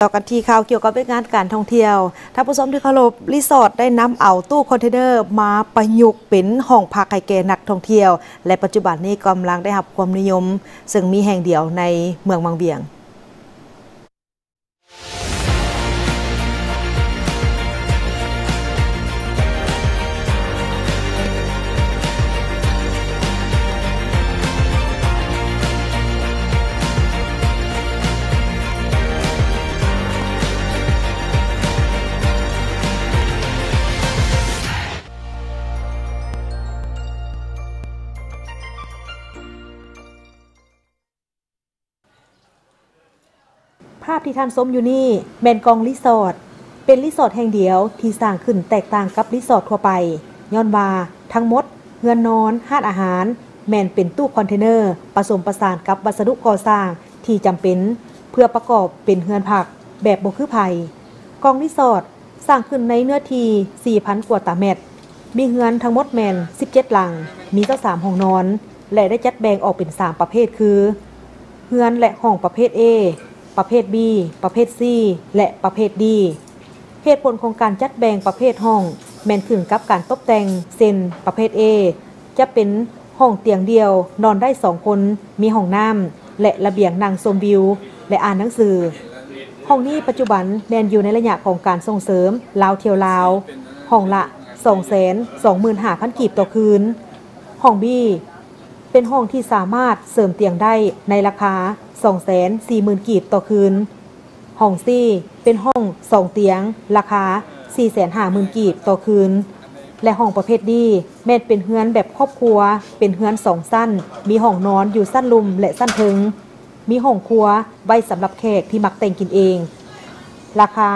ต่อกันที่ข่าวเกี่ยวกับงานการท่องเที่ยวท่านผู้ชมที่เคารพรีสอร์ทได้นำเอาตู้คอนเทนเนอร์มาประยุกต์เป็นห้องพักให้แก่นักท่องเที่ยวและปัจจุบันนี้กำลังได้รับความนิยมซึ่งมีแห่งเดียวในเมืองบางเวียงภาพที่ท่านชมอยู่นี่แมนกองรีสอร์ทเป็นรีสอร์ทแห่งเดียวที่สร้างขึ้นแตกต่างกับรีสอร์ททั่วไปย้อนว่าทั้งหมดเรือนนอนห้านอาหารแมนเป็นตู้คอนเทนเนอร์ผสมประสานกับวัสดุก่อสร้างที่จำเป็นเพื่อประกอบเป็นเรือนพักแบบบ่คือไผกองรีสอร์ทสร้างขึ้นในเนื้อที่ 4,000 กว่าตารางเมตรมีเรือนทั้งหมดแมน17หลังมี23ห้องนอนและได้จัดแบ่งออกเป็น3ประเภทคือเรือนและห้องประเภท Aประเภท B ประเภท C และประเภท D เหตุผลของการจัดแบ่งประเภทห้องแม่นขึ้นกับการตกแต่งเช่นประเภท A จะเป็นห้องเตียงเดียวนอนได้2คนมีห้องน้ำและระเบียงนั่งชมวิวและอ่านหนังสือห้องนี้ปัจจุบันแม่นอยู่ในระยะของการส่งเสริมลาวเที่ยวลาวห้องละ 225,000 กีบต่อคืนห้อง B เป็นห้องที่สามารถเสริมเตียงได้ในราคา 240,000 กีบต่อคืนห้องซีเป็นห้อง2เตียงราคา 450,000 กีบต่อคืนและห้องประเภทดีแม่นเป็นเรือนแบบครอบครัวเป็นเรือน2สั้นมีห้องนอนอยู่สั้นลุมและสั้นถึงมีห้องครัวไว้สำหรับแขกที่มักแต่งกินเองราคา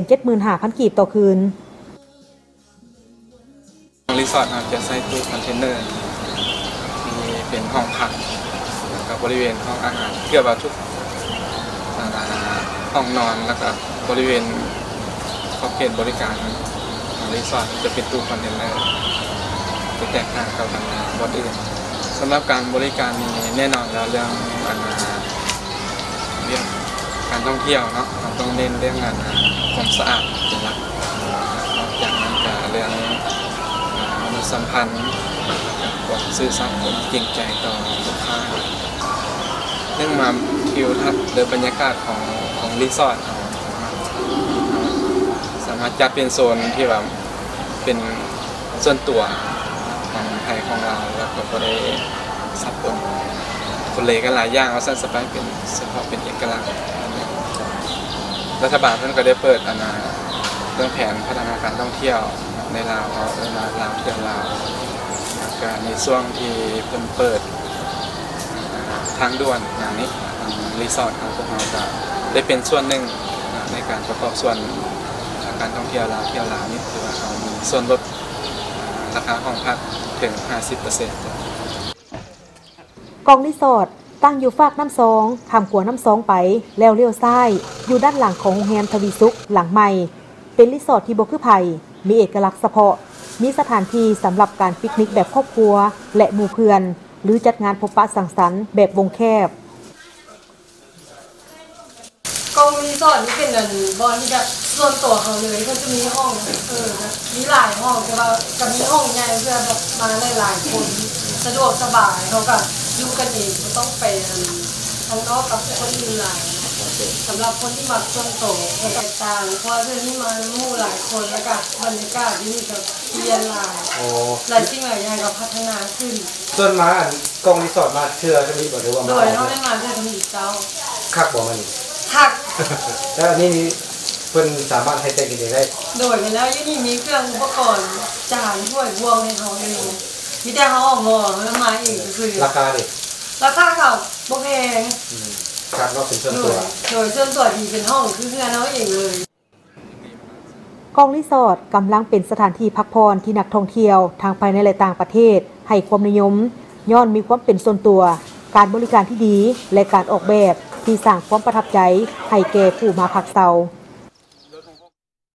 975,000 กีบต่อคืนรีสอร์ทอาจจะใช้ตู้คอนเทนเนอร์มีเป็นห้องพักกับบริเวณห้องอาหารเกี่ยวกับทุกห้องนอนแล้วก็บริเวณขอบเขตบริการของรีสอร์ทจะเป็นตู้คอนเทนเนอร์จะแตกต่างกับบริอื่นสำหรับการบริการมีแน่นอนแล้วเรื่องการท่องเที่ยวเนาะเราต้องเน้นเรื่องความสะอาดเป็นหลักนอกจากนั้นก็เรื่องมนุษยสัมพันธ์ความซื่อสัตย์ความจริงใจต่อลูกค้าเรื่องมาทิวทัศน์หรือบรรยากาศของรีสอร์ทสามารถจัดเป็นโซนที่แบบเป็นส่วนตัวของไทยของเราแล้วก็ได้สับปนคนเลยกันหลายอย่างเอาสั้นสบายเป็นเฉพาะเป็นเอกลักษณ์รัฐบาลท่านก็ได้เปิดเรื่องแผนพัฒนาการท่องเที่ยวในลาวเขาลาวเที่ยวลาวการในช่วงที่เปิดทางด่วนอย่างนี้รีสอร์ทของพวกเราจะได้เป็นส่วนหนึ่งในการประกอบส่วนการท่องเที่ยวลาวนี่คือว่าเขามีส่วนลดราคาห้องพักถึง 50% กองรีสอร์ทตั้งอยู่ฝากน้ำซองข้ามขัวน้ำซองไปแล้วเลี้ยวซ้ายอยู่ด้านหลังของโรงแรมทวีสุขหลังใหม่เป็นรีสอร์ทที่บ่คือไผมีเอกลักษณ์เฉพาะมีสถานที่สำหรับการปิกนิกแบบครอบครัวและหมู่เพื่อนหรือจัดงานพบปะสังสรรค์แบบวงแคบกองรีสอร์ทนี่เป็นบอลที่แบบส่วนตัวเขาเลยเขาจะมีห้องมีหลายห้องแต่ว่าจะมีห้องใหญ่เพื่อแบบมาหลายคนสะดวกสบายเขาก็อยู่กันเองไม่ต้องไปข้างนอกกับคนอื่นหลายสำหรับคนที่มาส่วนตัวแตกต่างเพราะเรื่องนี้มาหมู่หลายคนแล้วก็บรรยากาศที่นี่ก็เปลี่ยนหลายสิ่งหลายอย่างก็พัฒนาขึ้นส่วนมากกองรีสอร์ทมาเชื่อจะมีบอกเลยว่าโดยเขาได้มาเพื่อทำอีกเจ้าคักบอกมันคักแล้วอันนี้เพิ่นสามารถให้แต่งกินเองได้โดยไปแล้วยี่นี่มีเครื่องอุปกรณ์จานถ้วยบวงให้เขาเองมีแต่เขาออกมาแล้วมาเองคือราคาดิราคาเขาบ่แพงครับว่าเป็นส่วนตัวโดยส่วนตัวที่เป็นห้องคือเพื่อนเขาเองเลยกองรีสอร์ทกำลังเป็นสถานที่พักผ่อนที่นักท่องเที่ยวทางภายในและต่างประเทศให้ความนิยมย้อนมีความเป็นส่วนตัวการบริการที่ดีและการออกแบบที่สร้างความประทับใจให้แก่ผู้มาพักเซา